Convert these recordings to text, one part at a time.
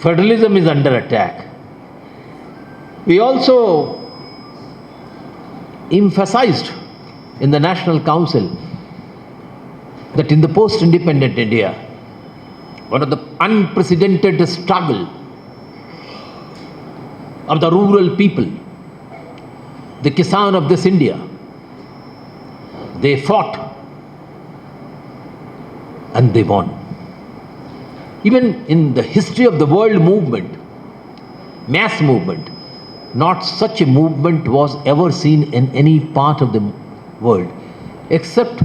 federalism is under attack. We also emphasized in the National Council that in the post-independent India, one of the unprecedented struggle of the rural people, the Kisan of this India, they fought and they won. Even in the history of the world movement, mass movement, not such a movement was ever seen in any part of the world, except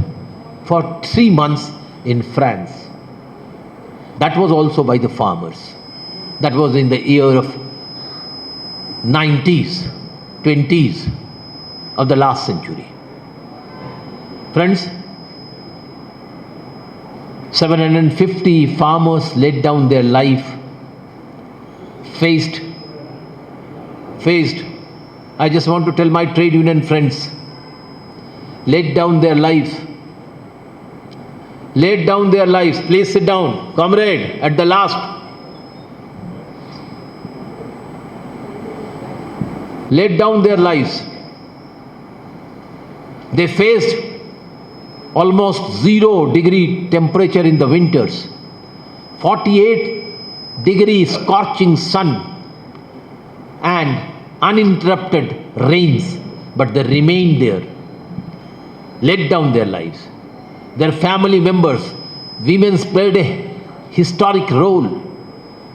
for 3 months in France. That was also by the farmers. That was in the year of 90s, 20s of the last century. Friends, 750 farmers laid down their life, faced. I just want to tell my trade union friends, laid down their lives. Please sit down, comrade, at the last. Laid down their lives. They faced almost 0-degree temperature in the winters, 48-degree scorching sun, and uninterrupted rains, but they remained there, laid down their lives. Their family members, women played a historic role,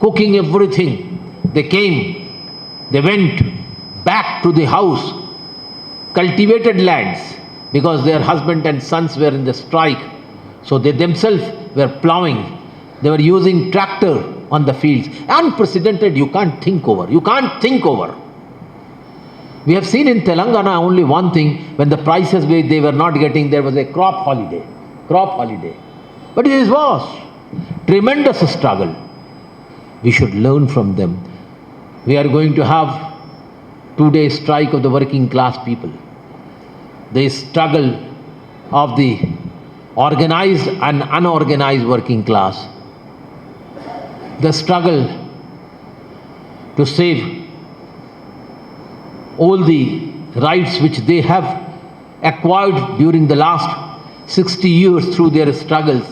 cooking everything. They came, they went back to the house, cultivated lands, because their husband and sons were in the strike. So they themselves were plowing. They were using tractor on the fields. Unprecedented, you can't think over. We have seen in Telangana only one thing, when the prices they were not getting, there was a crop holiday. But it was tremendous struggle. We should learn from them. We are going to have 2-day strike of the working class people. The struggle of the organized and unorganized working class. The struggle to save all the rights which they have acquired during the last 60 years through their struggles,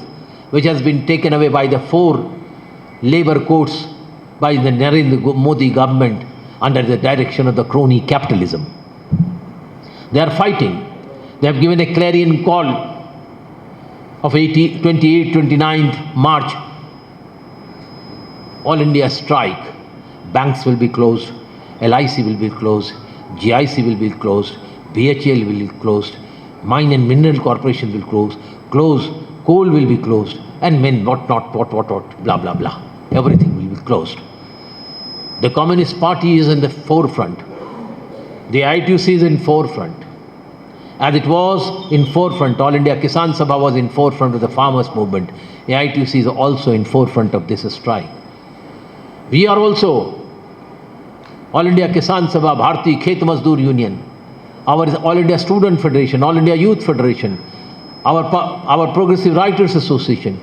which has been taken away by the 4 labor codes by the Narendra Modi government under the direction of the crony capitalism. They are fighting. They have given a clarion call of 28th, 29th March, All India strike. Banks will be closed, LIC will be closed, GIC will be closed, BHL will be closed, Mine and Mineral Corporation will close, coal will be closed, and what, blah, blah, blah. Everything will be closed. The Communist Party is in the forefront. The ITUC is in forefront. As it was in forefront, All India Kisan Sabha was in forefront of the farmers movement. The AITUC is also in forefront of this strike. We are also All India Kisan Sabha, Bharati Khet Mazdoor Union, our All India Student Federation, All India Youth Federation, our Progressive Writers Association,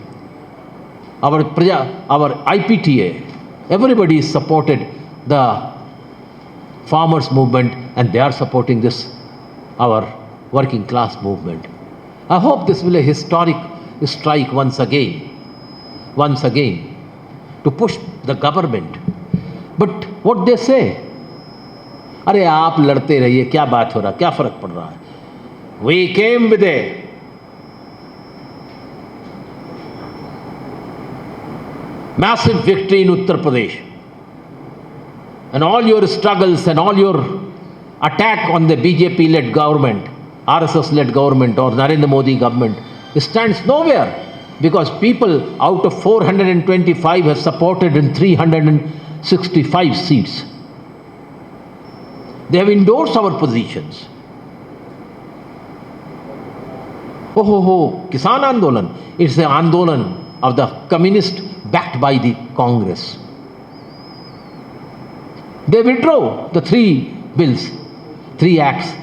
our Praja, our IPTA. Everybody has supported the farmers movement, and they are supporting this, our working class movement. I hope this will be a historic strike once again, to push the government. But what they say, अरे आप लड़ते रहिए, क्या बात हो रहा, क्या फर्क पड़ रहा है. We came with a massive victory in Uttar Pradesh, and all your struggles and all your attack on the BJP-led government, RSS-led government or Narendra Modi government stands nowhere, because people out of 425 have supported in 365 seats. They have endorsed our positions. Kisan Andolan, it's the Andolan of the communist backed by the Congress. They withdrew the 3 bills, 3 acts.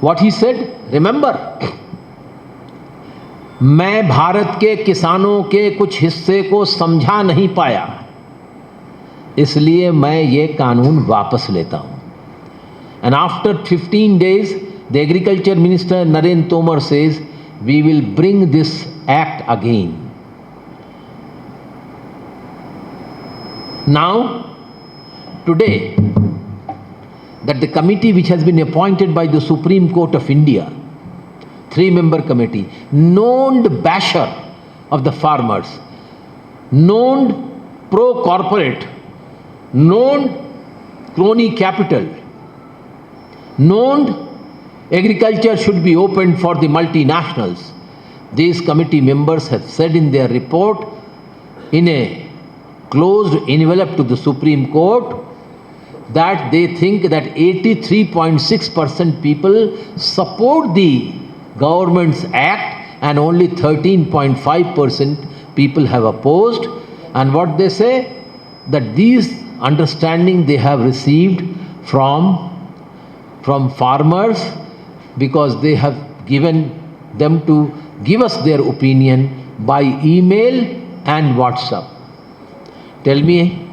What he said, remember, मैं भारत के किसानों के कुछ हिस्से को समझा नहीं पाया. इसलिए मैं ये कानून वापस लेता हूँ. And after 15 days, the Agriculture Minister Narendra Tomar says, we will bring this act again. Now, today, that the committee which has been appointed by the Supreme Court of India, 3-member committee, known basher of the farmers, known pro-corporate, known crony capital, known agriculture should be opened for the multinationals. These committee members have said in their report, in a closed envelope to the Supreme Court, that they think that 83.6% people support the government's act and only 13.5% people have opposed. And what they say, that these understanding they have received from farmers, because they have given them to give us their opinion by email and WhatsApp. Tell me,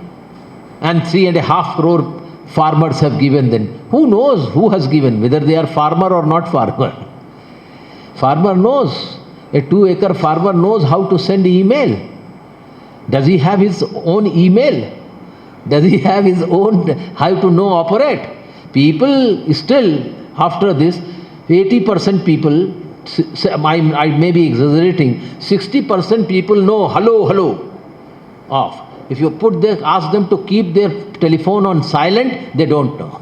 and 3.5 crore farmers have given them. Who knows who has given, whether they are farmer or not farmer? Farmer knows. A 2-acre farmer knows how to send email. Does he have his own email? Does he have his own, how to know operate? People still, after this, 80% people, I may be exaggerating, 60% people know hello off. If you ask them to keep their telephone on silent, they don't know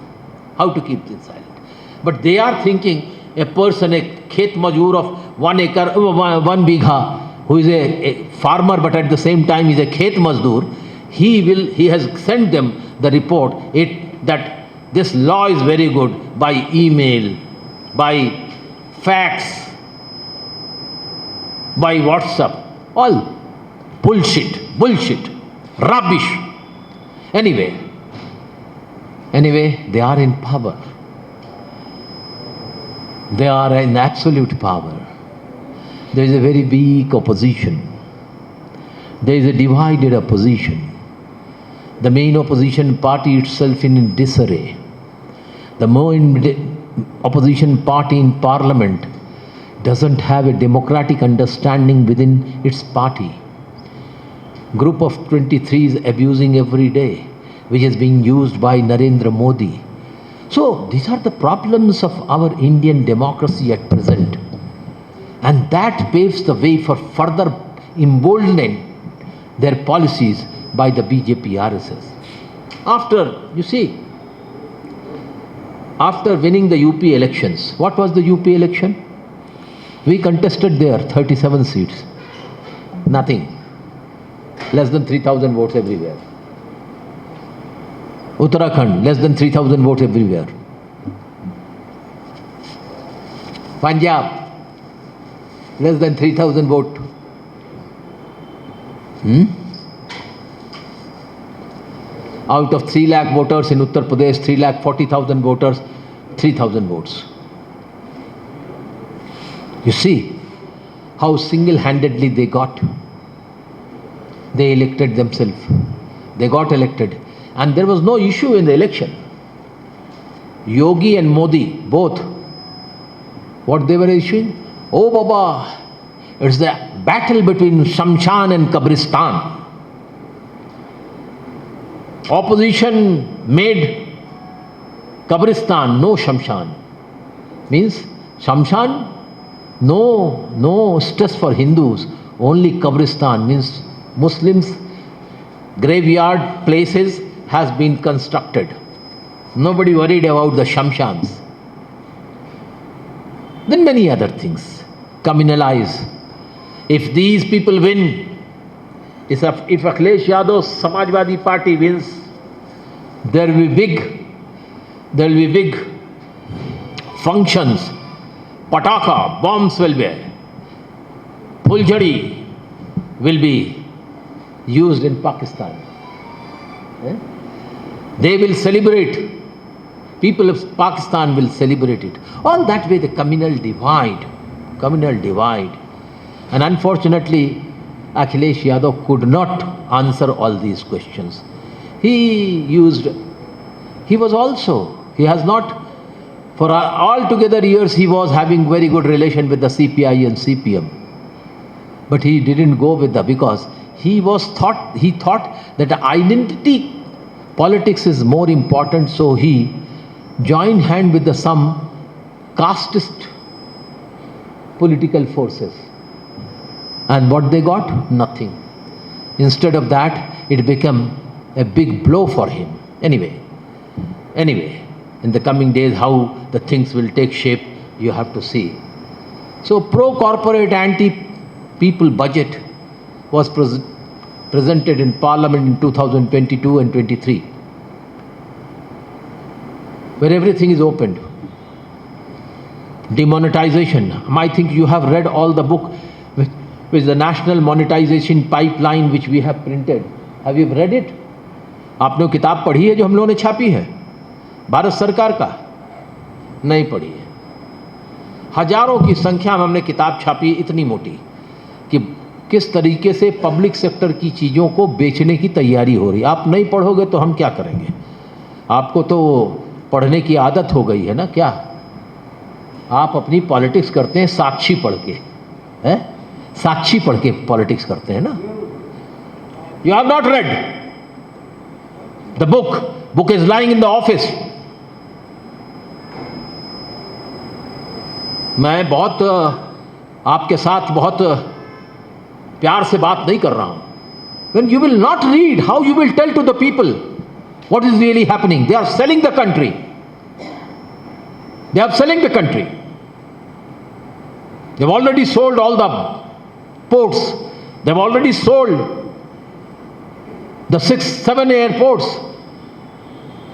how to keep it silent. But they are thinking, a person, a khet majur of 1 acre, 1 bigha, who is a farmer but at the same time is a khet mazdoor, he has sent them the report that this law is very good by email, by fax, by WhatsApp. All bullshit, rubbish. Anyway, they are in power. They are in absolute power. There is a very big opposition. There is a divided opposition. The main opposition party itself in disarray. The main opposition party in parliament doesn't have a democratic understanding within its party. Group of 23 is abusing every day, which is being used by Narendra Modi. So these are the problems of our Indian democracy at present. And that paves the way for further emboldening their policies by the BJP RSS. After winning the UP elections, what was the UP election? We contested there 37 seats. Nothing. Less than 3,000 votes everywhere. Uttarakhand, less than 3,000 votes everywhere. Punjab, less than 3,000 votes. Out of 3 lakh voters in Uttar Pradesh, 3,40,000 voters, 3,000 votes. You see how single-handedly they got. They elected themselves. They got elected. And there was no issue in the election. Yogi and Modi, both, what they were issuing? Oh Baba, it's the battle between Shamshan and Kabristan. Opposition made Kabristan, no Shamshan. Means Shamshan, no stress for Hindus, only Kabristan, means Muslims, graveyard places has been constructed. Nobody worried about the Shamshans. Then many other things. Communalize. If these people win, if Akhilesh Yadav's Samajwadi Party wins, there will be big functions. Pataka, bombs will be. Pulchadi will be used in Pakistan. They will celebrate. People of Pakistan will celebrate it. All that way the communal divide. And unfortunately, Akhilesh Yadav could not answer all these questions. He has not, for altogether years, he was having very good relation with the CPI and CPM. But he didn't go with because he thought that identity politics is more important, so he joined hand with some casteist political forces. And what they got? Nothing. Instead of that, it became a big blow for him. Anyway, in the coming days, how the things will take shape, you have to see. So, pro-corporate, anti-people budget was presented in Parliament in 2022 and 23, where everything is opened. Demonetization. I think you have read all the book with the national monetization pipeline which we have printed. Have you read it? आपने वो किताब पढ़ी है जो हम लोगों ने छापी है भारत सरकार का? नहीं पढ़ी है। हजारों की संख्या में हमने किताब छापी इतनी मोटी कि किस तरीके से पब्लिक सेक्टर की चीज़ों को बेचने की तैयारी हो रही। आप नहीं पढ़ोगे तो हम क्या करेंगे? आपको तो पढ़ने की आदत हो गई है ना क्या? आप अपनी पॉलिटिक्स करते हैं साक्षी पढ़ के, हैं? साक्षी पढ़ के पॉलिटिक्स करते हैं ना? You have not read the book. Book is lying in the office. मैं बहुत आपके साथ बहुत प्यार से बात नहीं कर रहा हूं. When you will not read, how you will tell to the people what is really happening? They are selling the country. They are selling the country. They have already sold all the ports. They have already sold the 6-7 airports.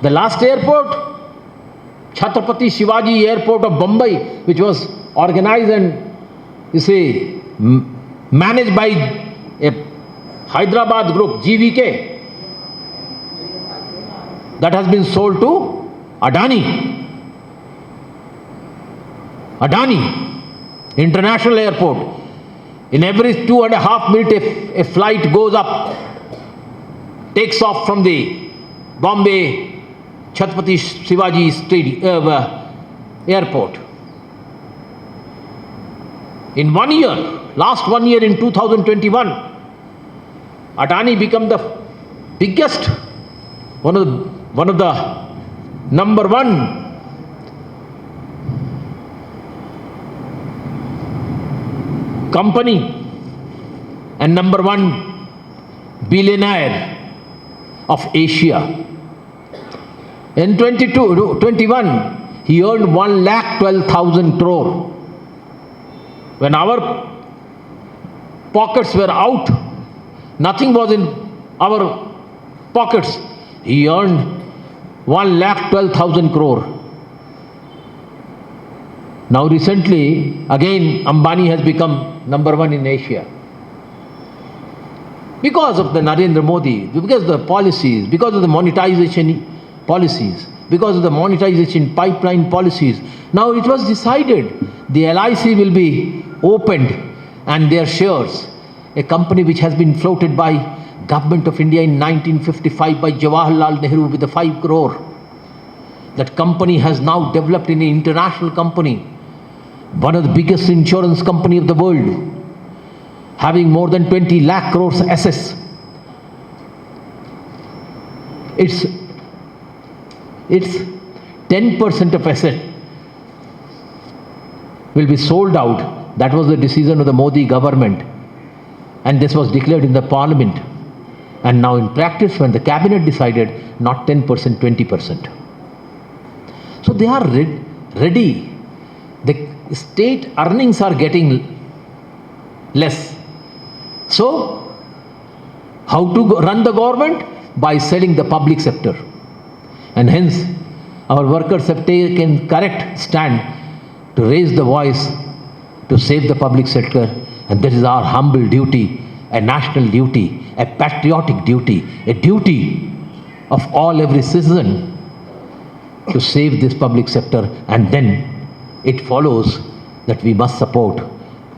The last airport, Chhatrapati Shivaji Airport of Bombay, which was organized and, you see, managed by a Hyderabad group, GVK, that has been sold to Adani. Adani International Airport. In every 2.5 minutes, a flight goes up, takes off from the Bombay Chhatrapati Shivaji Airport. In 1 year, last 1 year in 2021, Adani became the biggest, one of the number one company and number one billionaire of Asia. In 21, he earned 1,12,000 crore. When our pockets were out, nothing was in our pockets, he earned 1,12,000 crore. Now recently, again, Ambani has become number one in Asia. Because of the Narendra Modi, because of the policies, because of the monetization policies, because of the monetization pipeline policies. Now it was decided the LIC will be opened and their shares, a company which has been floated by Government of India in 1955 by Jawaharlal Nehru with the 5 crore. That company has now developed in an international company, one of the biggest insurance company of the world, having more than 20 lakh crores assets. It's 10% of asset will be sold out. That was the decision of the Modi government, and this was declared in the parliament. And now in practice, when the cabinet decided, not 10%, 20%. So they are ready. The state earnings are getting less. So how to run the government? By selling the public sector. And hence our workers have taken correct stand to raise the voice to save the public sector, and that is our humble duty, a national duty, a patriotic duty, a duty of every citizen to save this public sector. And then it follows that we must support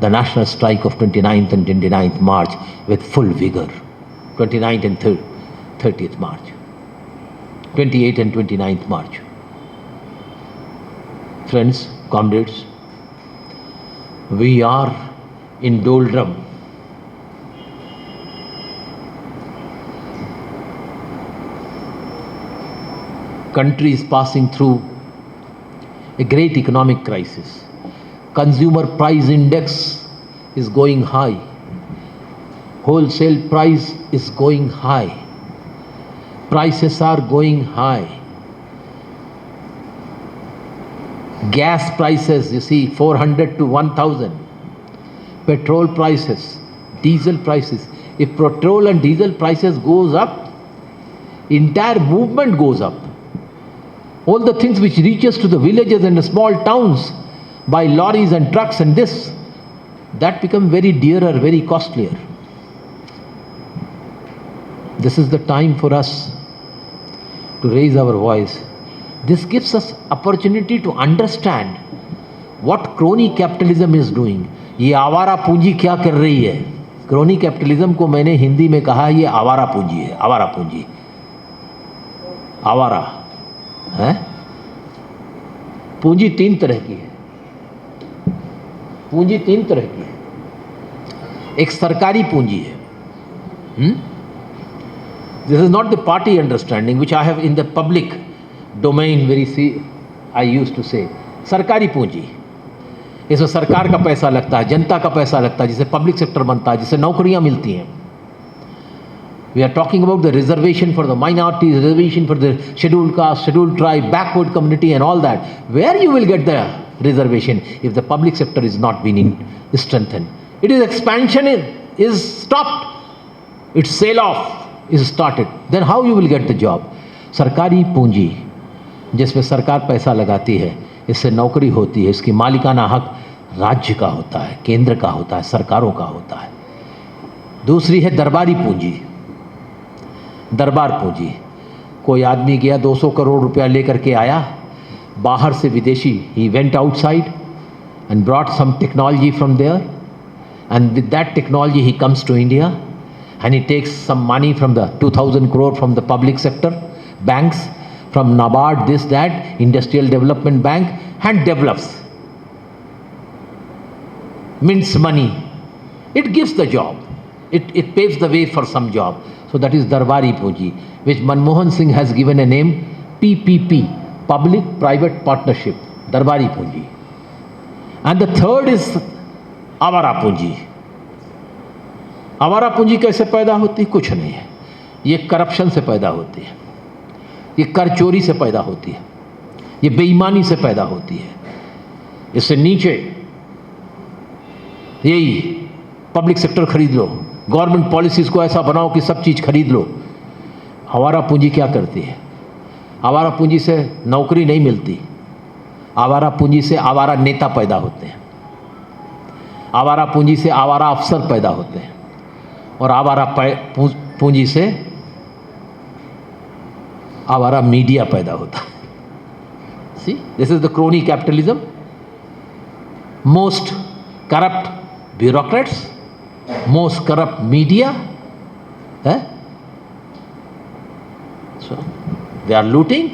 the national strike of 29th and 29th March with full vigor, 29th and 30th March. 28th and 29th March. Friends, comrades, we are in doldrum. Country is passing through a great economic crisis. Consumer price index is going high. Wholesale price is going high. Prices are going high. Gas prices, you see, 400 to 1000. Petrol prices, diesel prices. If petrol and diesel prices goes up, entire movement goes up. All the things which reaches to the villages and the small towns by lorries and trucks and this, that become very dearer, very costlier. This is the time for us to raise our voice. This gives us opportunity to understand what crony capitalism is doing. ये आवारा पूंजी क्या कर रही है? Crony capitalism को मैंने हिंदी में कहा ये आवारा पूंजी है, आवारा पूंजी, आवारा है। पूंजी तीन तरह की है, पूंजी तीन तरह की है। एक सरकारी पूंजी है। This is not the party understanding which I have in the public domain I used to say. सरकारी पूंजी, इसमें सरकार का पैसा लगता है, जनता का पैसा लगता है, जिसे पब्लिक सेक्टर बनता है, जिसे नौकरियां मिलती हैं। We are talking about the reservation for the minorities, reservation for the scheduled caste, scheduled tribe, backward community and all that. Where you will get the reservation if the public sector is not being strengthened? It is expansion is stopped. Its sale off is started. Then how you will get the job? सरकारी पूंजी जिसमें सरकार पैसा लगाती है, इससे नौकरी होती है, इसकी मालिकाना हक राज्य का होता है, केंद्र का होता है, सरकारों का होता है। दूसरी है दरबारी पूंजी, दरबार पूंजी। कोई आदमी गया 200 करोड़ रुपया लेकर के आया बाहर से, विदेशी, he went outside and brought some technology from there, and with that technology he comes to India and he takes some money from the 2000 crore from the public sector, banks, from NABARD, this, that, Industrial Development Bank, and develops, mints money. It gives the job. It paves the way for some job. So that is Darbari Puji, which Manmohan Singh has given a name, PPP, Public-Private Partnership, Darbari Puji. And the third is Avara Puji. आवारा पूंजी कैसे पैदा होती है? कुछ नहीं है, ये करप्शन से पैदा होती है, ये कर चोरी से पैदा होती है, ये बेईमानी से पैदा होती है। इससे नीचे यही पब्लिक सेक्टर खरीद लो, गवर्नमेंट पॉलिसीज़ को ऐसा बनाओ कि सब चीज़ खरीद लो। आवारा पूंजी क्या करती है? आवारा पूंजी से नौकरी नहीं मिलती, आवारा पूंजी से आवारा नेता पैदा होते हैं, आवारा पूंजी से आवारा अफसर पैदा होते हैं, और आवारा पूंजी से आवारा मीडिया पैदा होता है। See, this is the crony capitalism. Most corrupt bureaucrats, most corrupt media, so they are looting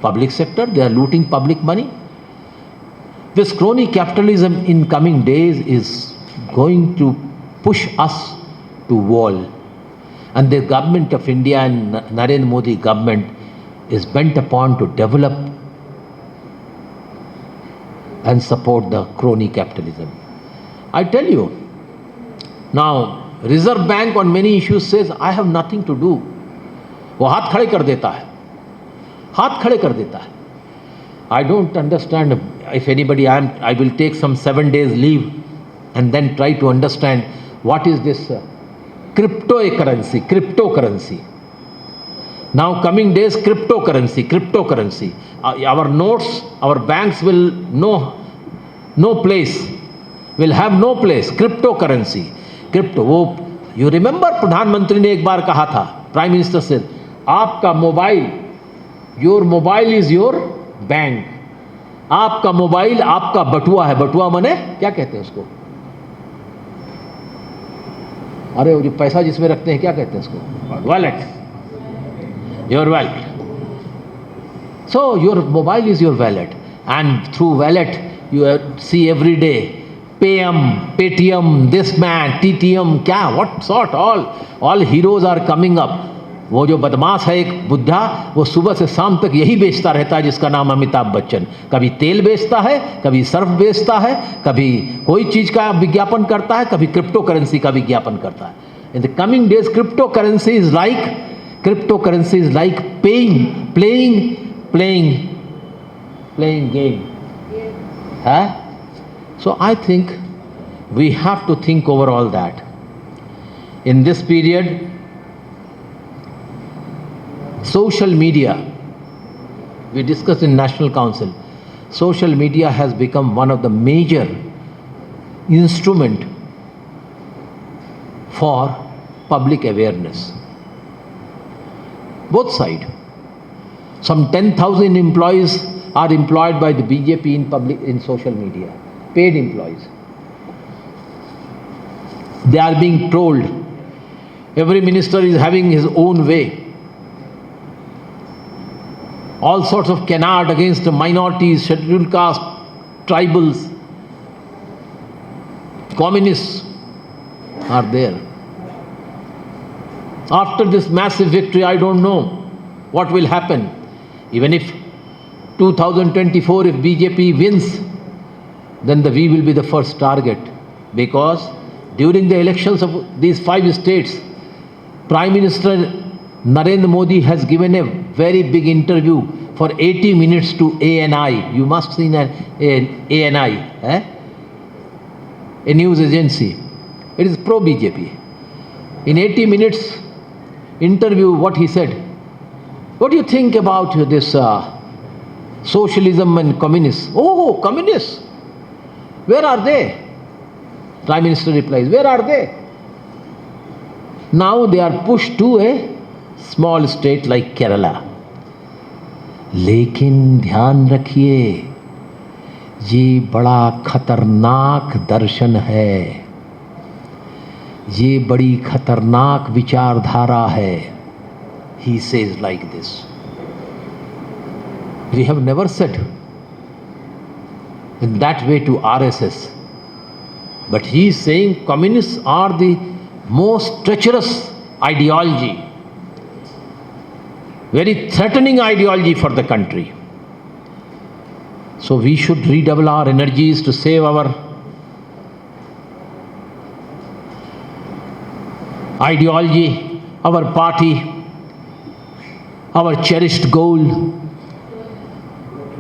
public sector, they are looting public money. This crony capitalism in coming days is going to push us to wall, and the government of India and Narendra Modi government is bent upon to develop and support the crony capitalism. I tell you, now Reserve Bank on many issues says I have nothing to do. वो हाथ खड़े कर देता है, हाथ खड़े कर देता है। I don't understand. If anybody, I will take some 7 days leave and then try to understand what is this cryptocurrency. Now coming days, cryptocurrency. Our notes, our banks will no place, will have no place. Cryptocurrency, crypto. वो you remember प्रधानमंत्री ने एक बार कहा था, prime minister से, आपका mobile, your mobile is your bank, आपका mobile आपका बटुआ है। बटुआ माने क्या कहते हैं उसको? अरे वो जो पैसा जिसमें रखते हैं क्या कहते हैं उसको? Wallet. Your wallet. So your mobile is your wallet, and through wallet you see every day Paytm, this man, TTM, क्या, what sort, all heroes are coming up. वो जो बदमाश है एक बुद्धा, वो सुबह से शाम तक यही बेचता रहता है, जिसका नाम अमिताभ बच्चन. कभी तेल बेचता है, कभी सर्फ बेचता है, कभी कोई चीज़ का विज्ञापन करता है, कभी क्रिप्टो करेंसी का विज्ञापन करता है. In the coming days crypto currency is like playing game. Huh? So I think we have to think over all that. In this period, social media, we discussed in National Council, social media has become one of the major instrument for public awareness. Both sides. Some 10,000 employees are employed by the BJP in social media, paid employees. They are being told. Every minister is having his own way. All sorts of canard against the minorities, scheduled caste, tribals, communists are there. After this massive victory, I don't know what will happen. Even if 2024, if BJP wins, then we will be the first target, because during the elections of these 5 states, Prime Minister Narendra Modi has given a very big interview for 80 minutes to ANI. You must see ANI, a news agency. It is pro-BJP. In 80 minutes interview, what he said, what do you think about this socialism and communists? Oh, communists! Where are they? Prime Minister replies, where are they? Now they are pushed to a small state like Kerala. लेकिन ध्यान रखिए, ये बड़ा खतरनाक दर्शन है, ये बड़ी खतरनाक विचारधारा है. He says like this. We have never said in that way to RSS. But he is saying communists are the most treacherous ideology, very threatening ideology for the country. So we should redouble our energies to save our ideology, our party, our cherished goal,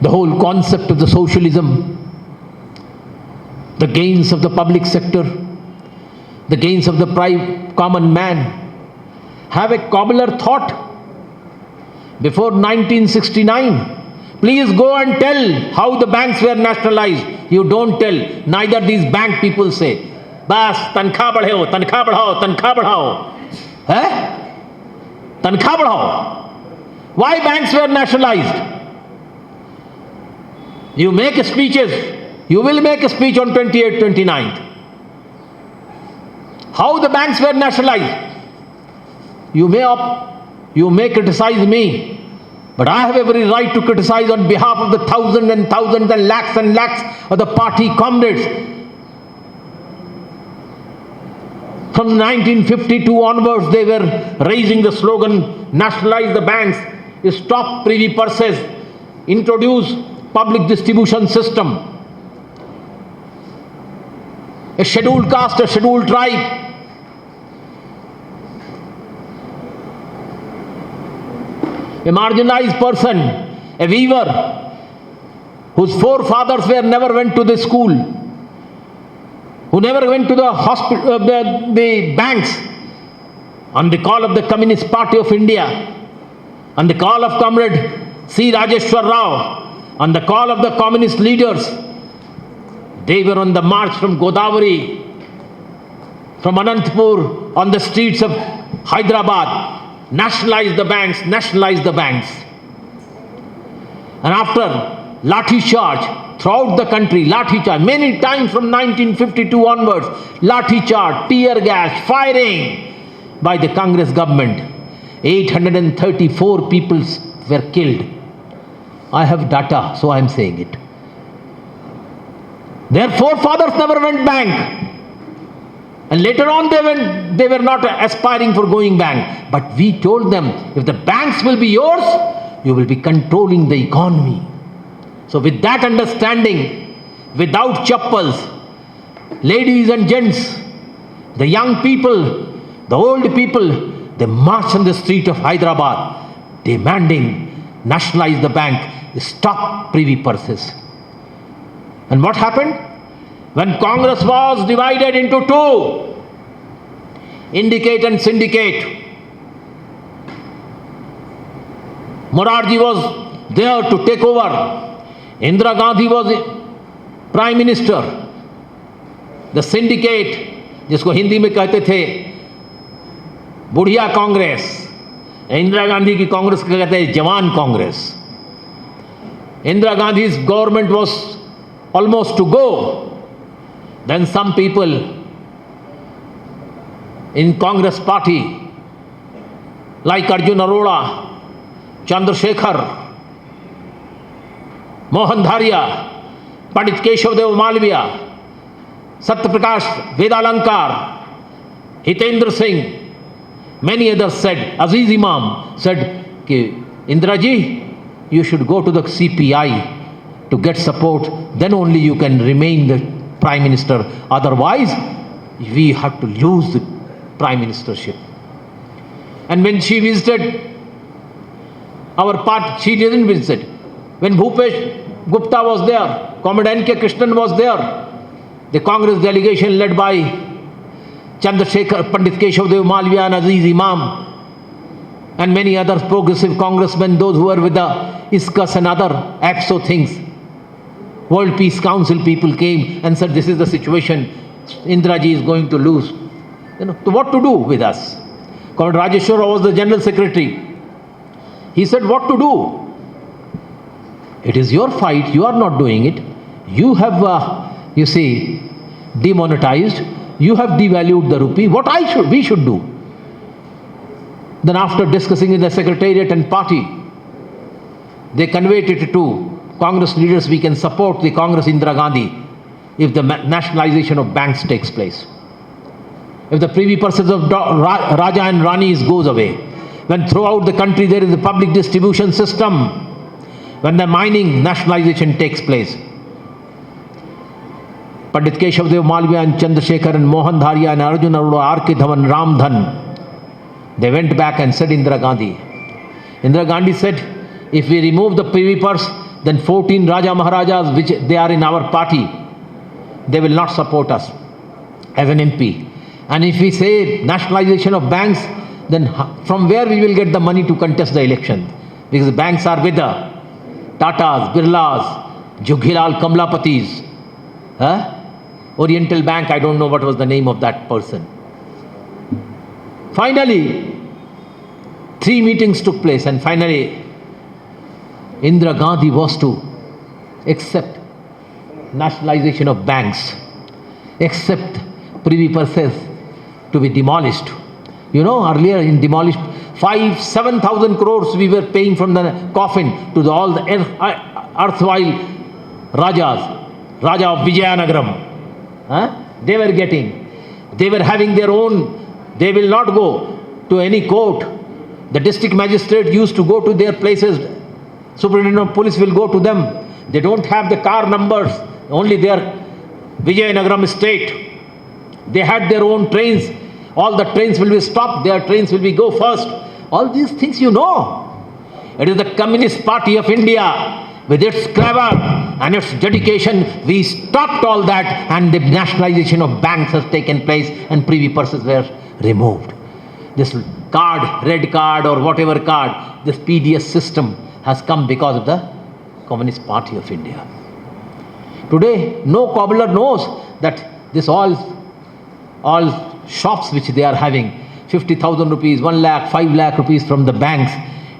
the whole concept of the socialism, the gains of the public sector, the gains of the common man. Have a cobbler thought before 1969. Please go and tell how the banks were nationalized. You don't tell. Neither these bank people say, बस तनख्वाह बढ़ाओ, तनख्वाह बढ़ाओ, तनख्वाह बढ़ाओ, है? तनख्वाह बढ़ाओ. Why banks were nationalized? You make speeches. You will make a speech on 28th, 29th. How the banks were nationalized? You may criticize me, but I have every right to criticize on behalf of the thousands and lakhs of the party comrades. From 1952 onwards, they were raising the slogan, nationalize the banks, stop privy purses, introduce public distribution system, a scheduled caste, a scheduled tribe. A marginalized person, a weaver, whose forefathers never went to the school, who never went to the hospital, the banks, on the call of the Communist Party of India, on the call of Comrade C. Rajeshwar Rao, on the call of the communist leaders, they were on the march from Godavari, from Anantapur, on the streets of Hyderabad. Nationalize the banks, nationalize the banks. And after lathi charge throughout the country, lathi charge, many times from 1952 onwards, lathi charge, tear gas, firing by the Congress government. 834 people were killed. I have data, so I am saying it. Their forefathers never went bank. And later on they were not aspiring for going bank. But we told them, if the banks will be yours, you will be controlling the economy. So with that understanding, without chappals, ladies and gents, the young people, the old people, they marched on the street of Hyderabad demanding nationalize the bank, stop privy purses. And what happened? When Congress was divided into two, indicate and syndicate, Morarji was there to take over. Indira Gandhi was Prime Minister. The syndicate, जिसको हिंदी में कहते थे बुढ़िया कांग्रेस, इंदिरा गांधी की कांग्रेस को कहते हैं जवान Congress. Indira Gandhi's government was almost to go. Then some people in Congress party like Arjun Arora, Chandrasekhar, Mohan Dharia, Pandit Keshav Dev Malviya, Satyaprakash Vedalankar, Hitendra Singh, many others said, Aziz Imam said, Indira ji, you should go to the CPI to get support, then only you can remain the Prime Minister. Otherwise, we have to lose the Prime Ministership. And when she visited our party, she didn't visit. When Bhupesh Gupta was there, Comrade N.K. Krishnan was there, the Congress delegation led by Chandrasekhar, Pandit Keshav Dev Malviya and Aziz Imam, and many other progressive congressmen, those who were with the ISKS and other AXO things. World Peace Council people came and said, this is the situation, Indira ji is going to lose. So what to do with us? Comrade Rajeshwara was the General Secretary. He said, what to do? It is your fight, you are not doing it. You have, demonetized, you have devalued the rupee. What we should do? Then after discussing in the Secretariat and party, they conveyed it to Congress leaders, we can support the Congress Indira Gandhi if the nationalization of banks takes place. If the privy purses of Raja and Ranis goes away, when throughout the country there is a public distribution system, when the mining nationalization takes place. Pandit Keshav Dev Malviya and Chandrasekhar and Mohan Dharia and Arjun Arora, R.K. Dhawan, Ram Dhan, they went back and said Indira Gandhi. Indira Gandhi said, if we remove the privy purse, then 14 Raja Maharajas, which they are in our party, they will not support us as an MP. And if we say nationalization of banks, then from where we will get the money to contest the election? Because the banks are with the Tatas, Birlas, Jughilal Kamlapatis, Oriental Bank, I don't know what was the name of that person. Finally, 3 meetings took place and finally Indira Gandhi was to accept nationalization of banks, accept privy purses to be demolished. You know, earlier in demolished, 7,000 crores we were paying from the coffin to all the erstwhile Rajas, Raja of Vijayanagaram. They were getting, they were having their own, they will not go to any court. The district magistrate used to go to their places, superintendent of police will go to them. They don't have the car numbers, only their Vijayanagaram state. They had their own trains. All the trains will be stopped, their trains will be go first. All these things you know. It is the Communist Party of India. With its clever and its dedication, we stopped all that and the nationalization of banks has taken place and privy purses were removed. This card, red card or whatever card, this PDS system has come because of the Communist Party of India. Today, no cobbler knows that this all shops which they are having, 50,000 rupees, 1 lakh, 5 lakh rupees from the banks,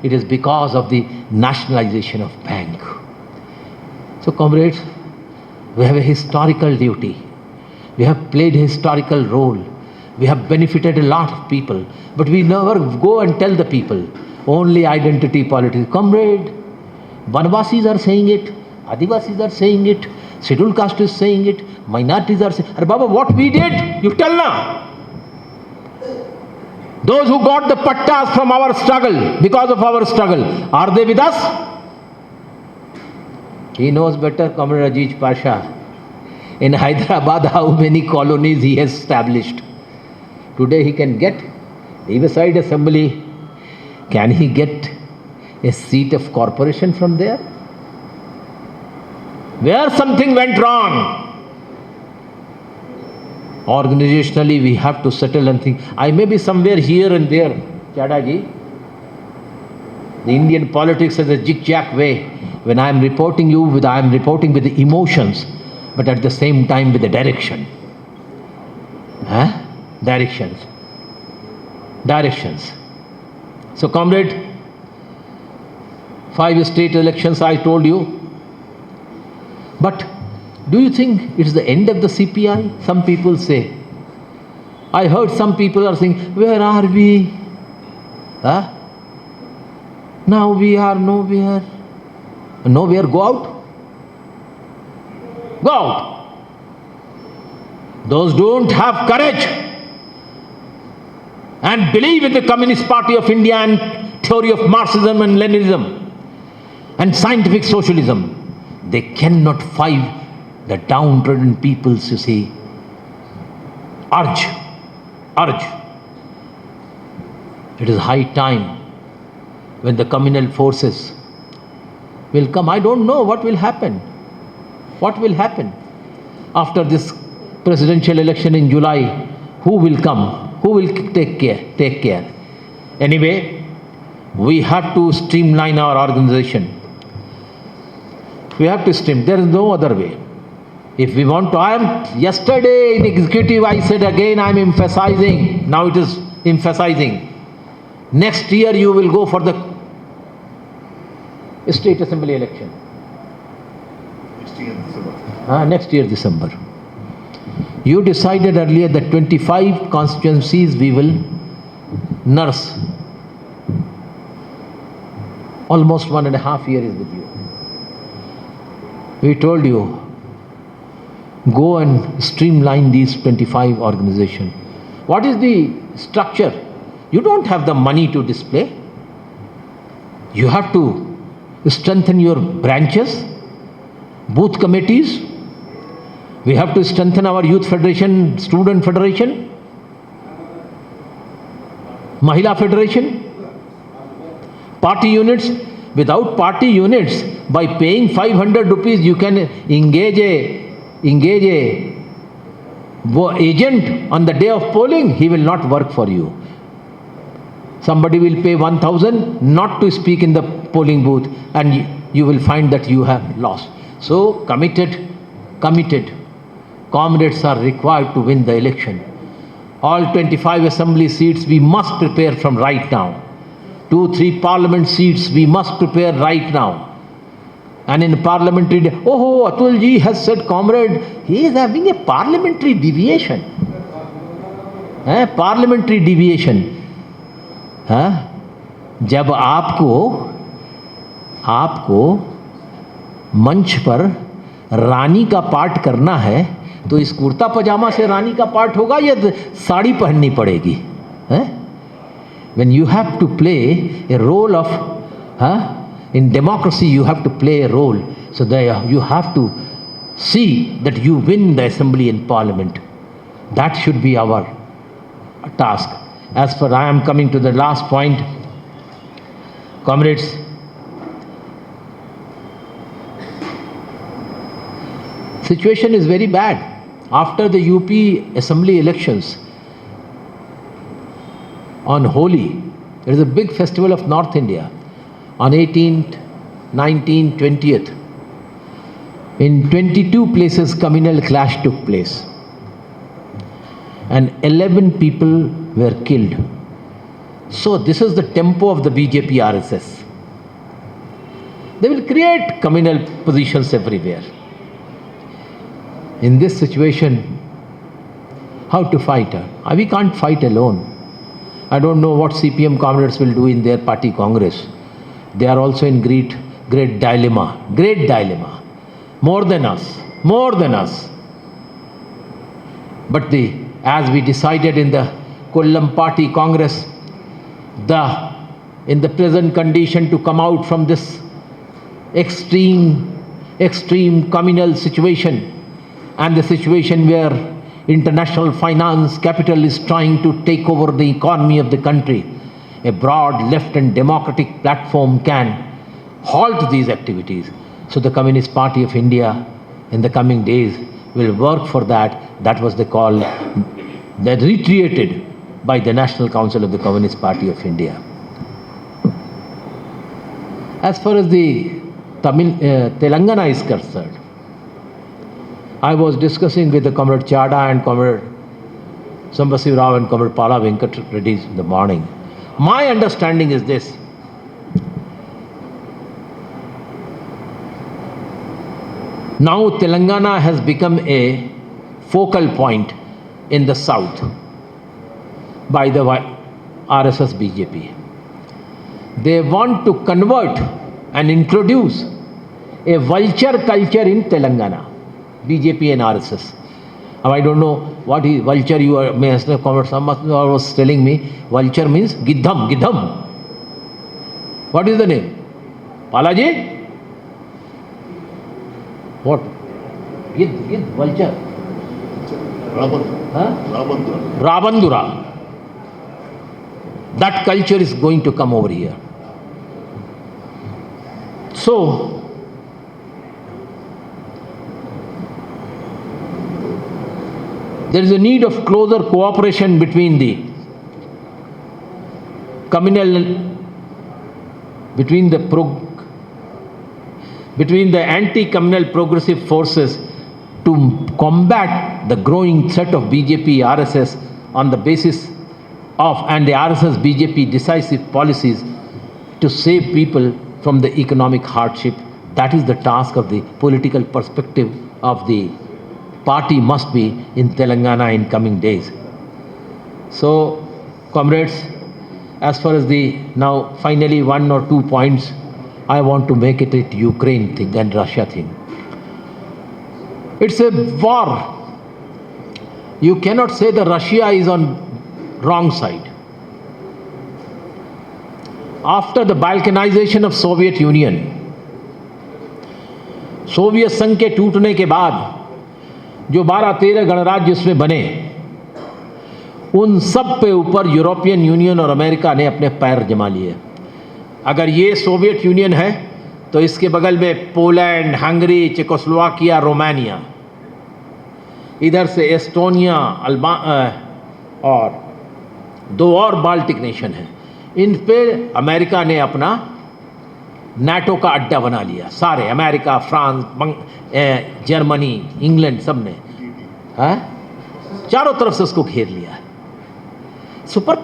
it is because of the nationalization of bank. So comrades, we have a historical duty. We have played a historical role. We have benefited a lot of people, but we never go and tell the people. Only identity politics. Comrade, Vanvasis are saying it, Adivasis are saying it, scheduled caste is saying it, minorities are saying it. Baba, what we did, you tell now. Those who got the pattas from our struggle, because of our struggle, are they with us? He knows better, Comrade Ajij Pasha. In Hyderabad, how many colonies he has established. Today he can get Riverside Assembly. Can he get a seat of corporation from there? Where something went wrong, organizationally we have to settle and think. I may be somewhere here and there, Chadaji. The Indian politics has a zigzag way. When I am reporting you, I am reporting with the emotions, but at the same time with the direction. Directions. So, comrade, 5 state elections I told you. But do you think it is the end of the CPI? Some people say. I heard some people are saying, where are we? Now we are nowhere. Nowhere, go out. Go out. Those don't have courage and believe in the Communist Party of India and theory of Marxism and Leninism and scientific socialism, they cannot fight the downtrodden peoples, you see. Urge. It is high time when the communal forces will come. I don't know what will happen. What will happen after this presidential election in July? Who will come? Who will take care? Anyway, we have to streamline our organization. We have to stream. There is no other way. If we want to, yesterday in executive I said again, I am emphasizing. Now it is emphasizing. Next year you will go for the state assembly election. Next year December. You decided earlier that 25 constituencies we will nurse. Almost 1.5 years with you. We told you, go and streamline these 25 organizations. What is the structure? You don't have the money to display. You have to strengthen your branches, booth committees. We have to strengthen our youth federation, student federation, Mahila federation, party units. Without party units, by paying 500 rupees, you can engage a agent on the day of polling. He will not work for you. Somebody will pay 1,000 not to speak in the polling booth, and you will find that you have lost. So committed comrades are required to win the election. All 25 assembly seats we must prepare from right now. 2-3 parliament seats we must prepare right now. And in parliamentary, Atul ji has said, comrade, he is having a parliamentary deviation. Parliamentary deviation. जब आपको मंच पर रानी का पाठ करना है, तो इस कुर्ता पजामा से रानी का पाठ होगा या साड़ी पहननी पड़ेगी? When you have to play a role of, in democracy you have to play a role. So there you have to see that you win the assembly and parliament. That should be our task. As for I am coming to the last point, comrades, situation is very bad. After the UP assembly elections, on Holi, there is a big festival of North India. On 18th, 19th, 20th, in 22 places communal clash took place. And 11 people were killed. So this is the tempo of the BJP RSS. They will create communal positions everywhere. In this situation, How to fight her? We can't fight alone. I don't know what CPM comrades will do in their party congress. They are also in great dilemma, more than us. But as we decided in the Kollam party congress, in the present condition to come out from this extreme communal situation, and the situation where international finance capital is trying to take over the economy of the country, a broad left and democratic platform can halt these activities. So the Communist Party of India in the coming days will work for that. That was the call that reiterated by the National Council of the Communist Party of India. As far as the Telangana is concerned, I was discussing with the Comrade Chada and Comrade Sambasiv Rao and Comrade Pala Venkat Reddy in the morning. My understanding is this: now Telangana has become a focal point in the south by the RSS BJP. They want to convert and introduce a vulture culture in Telangana, BJP and RSS. Now I don't know what is vulture. You are, Mr. Comrade Sambasiv was telling me, vulture means Giddham. What is the name? Palaji? What? Gid, vulture. Rabandura. That culture is going to come over here. So, there is a need of closer cooperation between the anti-communal progressive forces to combat the growing threat of BJP, RSS on the basis of, and the RSS BJP decisive policies to save people from the economic hardship. That is the task of the political perspective of the party must be in Telangana in coming days. So, comrades, as far as now finally 1 or 2 points, I want to make it a Ukraine thing and Russia thing. It's a war. You cannot say that Russia is on wrong side. After the balkanization of Soviet Union, Soviet संघ के टूटने के बाद जो 12-13 गणराज्य उसमें बने, उन सब पे ऊपर यूरोपियन यूनियन और अमेरिका ने अपने पैर जमा लिए. अगर ये सोवियत यूनियन है तो इसके बगल में पोलैंड, हंगरी, चेकोस्लोवाकिया, रोमानिया, इधर से एस्टोनिया, और 2 और बाल्टिक नेशन हैं. इन पे अमेरिका ने अपना नाटो का अड्डा बना लिया. सारे अमेरिका, फ्रांस, जर्मनी, इंग्लैंड, सब ने चारों तरफ से उसको घेर लिया. सुपर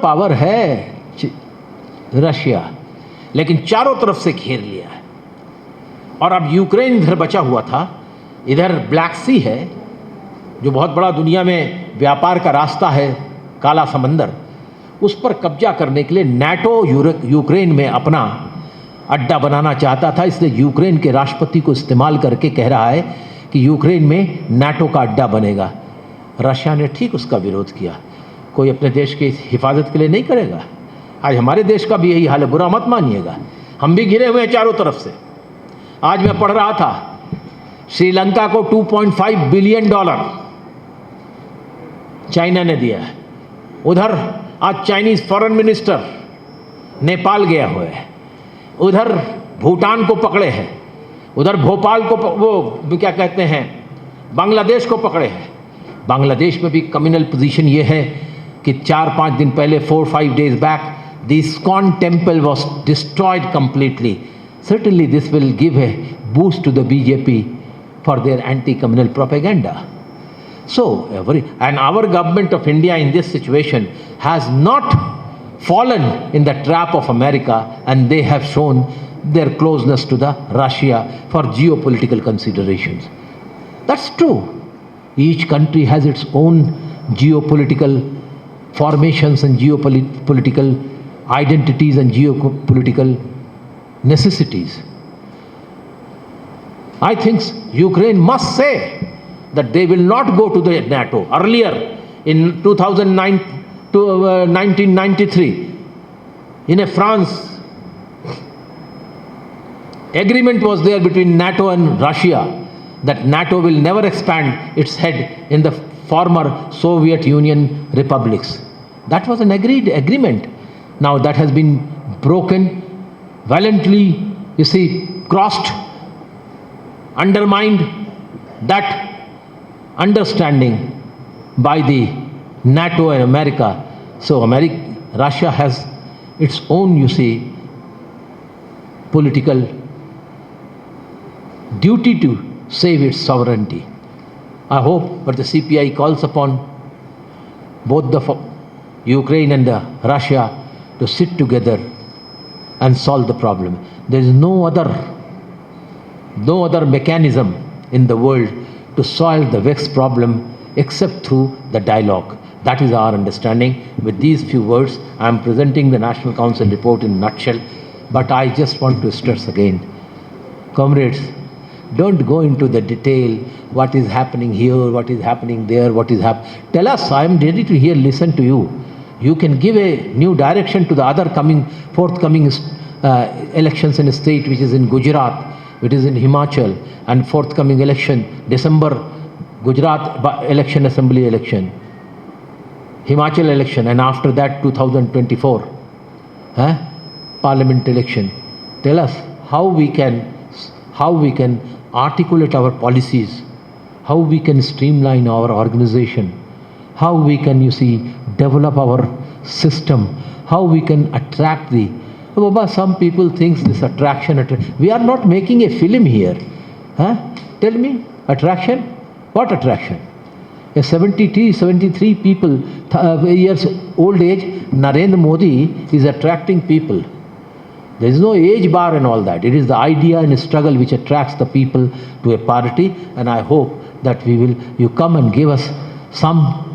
पावर है रशिया, लेकिन चारों तरफ से घेर लिया है. और अब यूक्रेन इधर बचा हुआ था. इधर ब्लैक सी है जो बहुत बड़ा दुनिया में व्यापार का रास्ता है, काला समंदर. उस पर कब्जा करने के लिए नाटो यूक्रेन में अपना अड्डा बनाना चाहता था. इसलिए यूक्रेन के राष्ट्रपति को इस्तेमाल करके कह रहा है कि यूक्रेन में नाटो का अड्डा बनेगा. रशिया ने ठीक उसका विरोध किया. कोई अपने देश की हिफाजत के लिए नहीं करेगा. आज हमारे देश का भी यही हाल है, बुरा मत मानिएगा. हम भी घिरे हुए हैं चारों तरफ से. आज मैं पढ़ रहा था, श्रीलंका को $2.5 बिलियन चाइना ने दिया है. उधर आज चाइनीज फॉरेन मिनिस्टर नेपाल गया हुआ है. उधर भूटान को पकड़े हैं. उधर भोपाल को वो क्या कहते हैं, बांग्लादेश को पकड़े हैं. बांग्लादेश में भी कम्युनल पोजीशन ये है कि 4-5 दिन पहले, 4-5 days back, the ISKCON temple was destroyed completely. Certainly this will give a boost to the BJP for their anti-communal propaganda. So, and our government of India in this situation has not fallen in the trap of America, and they have shown their closeness to the Russia for geopolitical considerations. That's true. Each country has its own geopolitical formations and geopolitical identities and geopolitical necessities. I think Ukraine must say that they will not go to the NATO. Earlier, in 1993, in a France, agreement was there between NATO and Russia that NATO will never expand its head in the former Soviet Union republics. That was an agreement. Now that has been broken, violently, you see, crossed, undermined that understanding by the NATO and America. So Russia has its own, you see, political duty to save its sovereignty. I hope that the CPI calls upon both the Ukraine and the Russia to sit together and solve the problem. There is no other mechanism in the world to solve the vexed problem except through the dialogue. That is our understanding. With these few words, I am presenting the National Council report in a nutshell, but I just want to stress again, comrades, don't go into the detail, what is happening here, what is happening there, what is happening. Tell us, I am ready to hear, listen to you. You can give a new direction to the other forthcoming elections in a state which is in Gujarat, which is in Himachal, and forthcoming election, December, Gujarat election, assembly election, Himachal election, and after that 2024 parliament election. Tell us how we can articulate our policies, how we can streamline our organization, how we can, you see, develop our system, how we can attract the... Some people think this attraction, we are not making a film here. Tell me, attraction? What attraction? A 73 people, years old age, Narendra Modi is attracting people. There is no age bar and all that. It is the idea and struggle which attracts the people to a party, and I hope that you come and give us some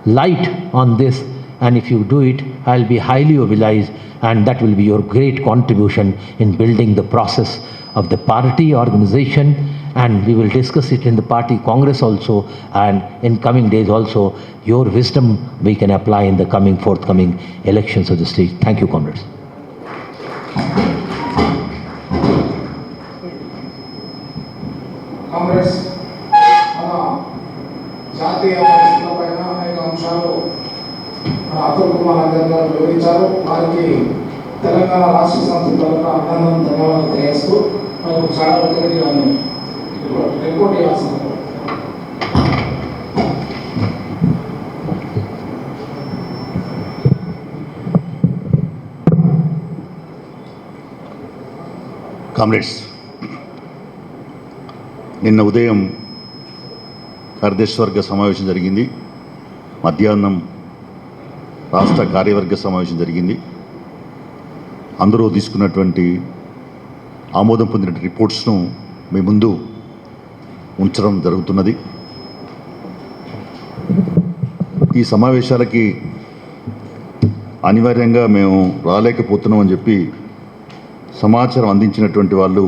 light on this, and if you do it, I'll be highly obliged, and that will be your great contribution in building the process of the party organization, and we will discuss it in the party congress also, and in coming days also. Your wisdom we can apply in the forthcoming elections of the state. Thank you, comrades. Congress మన జాతీయ పరిస్థితులపైన అనేక అంశాలు మన అతుల్ కుమార్ అంజన్ గారు వివరించారు. వారికి తెలంగాణ రాష్ట్ర సమితి తరఫున అభినందనలు, ధన్యవాదాలు తెలియజేస్తూ మనకు చాలా వ్యక్తిగతంగా రిపోర్ట్ ఇవ్వాల్సింది. కామ్రేడ్స్, నిన్న ఉదయం కార్యదర్శివర్గ సమావేశం జరిగింది, మధ్యాహ్నం రాష్ట్ర కార్యవర్గ సమావేశం జరిగింది. అందరూ తీసుకున్నటువంటి ఆమోదం పొందిన రిపోర్ట్స్ను మీ ముందు ఉంచడం జరుగుతున్నది. ఈ సమావేశాలకి అనివార్యంగా మేము రాలేకపోతున్నామని చెప్పి సమాచారం అందించినటువంటి వాళ్ళు